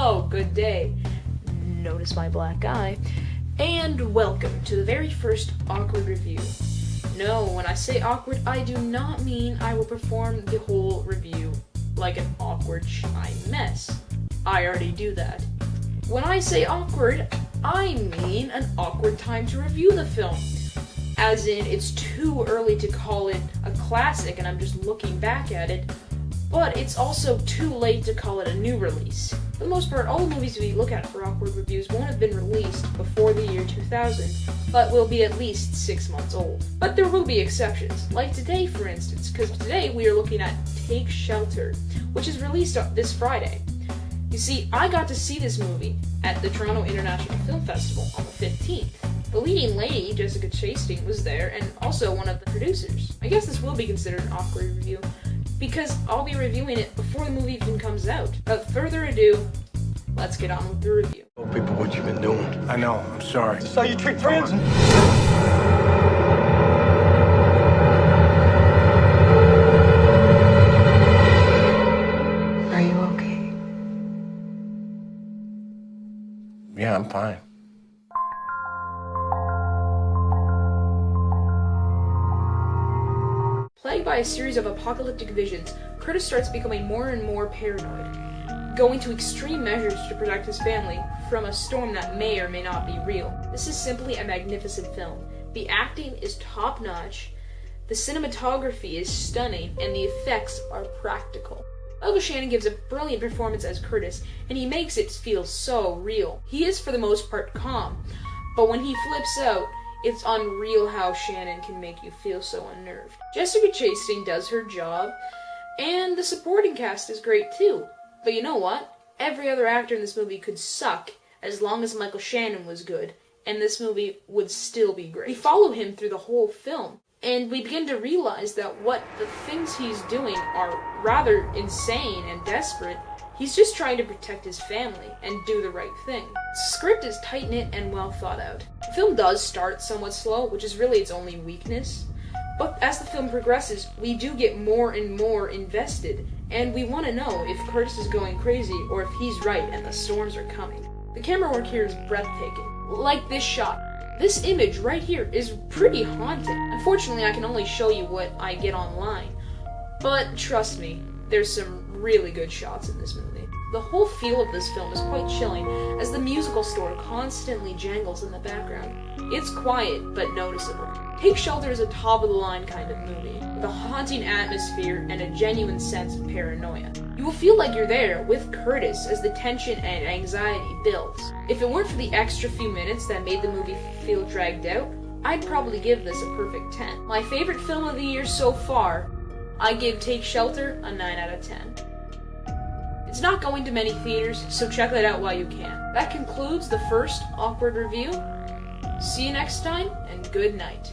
hello, good day. Notice my black eye. And welcome to the very first awkward review. No, when I say awkward, I do not mean I will perform the whole review like an awkward shy mess. I already do that. When I say awkward, I mean an awkward time to review the film. As in, it's too early to call it a classic and I'm just looking back at it, but it's also too late to call it a new release. For the most part, all the movies we look at for awkward reviews won't have been released before the year 2000, but will be at least 6 months old. But there will be exceptions, like today for instance, because today we are looking at Take Shelter, which is released this Friday. You see, I got to see this movie at the Toronto International Film Festival on the 15th. The leading lady, Jessica Chastain, was there, and also one of the producers. I guess this will be considered an awkward review, because I'll be reviewing it before the movie even comes out. Without further ado, let's get on with the review. Tell people what you've been doing. I know, I'm sorry. This is how you treat friends? Are you okay? Yeah, I'm fine. Plagued by a series of apocalyptic visions, Curtis starts becoming more and more paranoid, going to extreme measures to protect his family from a storm that may or may not be real. This is simply a magnificent film. The acting is top-notch, the cinematography is stunning, and the effects are practical. Michael Shannon gives a brilliant performance as Curtis, and he makes it feel so real. He is, for the most part, calm, but when he flips out, it's unreal how Shannon can make you feel so unnerved. Jessica Chastain does her job, and the supporting cast is great too. But you know what? Every other actor in this movie could suck as long as Michael Shannon was good, and this movie would still be great. We follow him through the whole film, and we begin to realize that what the things he's doing are rather insane and desperate. He's just trying to protect his family and do the right thing. The script is tight-knit and well thought out. The film does start somewhat slow, which is really its only weakness, but as the film progresses, we do get more and more invested, and we want to know if Curtis is going crazy or if he's right and the storms are coming. The camera work here is breathtaking. Like this shot. This image right here is pretty haunting. Unfortunately, I can only show you what I get online, but trust me, there's some really good shots in this movie. The whole feel of this film is quite chilling, as the musical score constantly jangles in the background. It's quiet, but noticeable. Take Shelter is a top-of-the-line kind of movie, with a haunting atmosphere and a genuine sense of paranoia. You will feel like you're there with Curtis as the tension and anxiety builds. If it weren't for the extra few minutes that made the movie feel dragged out, I'd probably give this a perfect 10. My favorite film of the year so far, I give Take Shelter a 9 out of 10. It's not going to many theaters, so check that out while you can. That concludes the first awkward review. See you next time, and good night.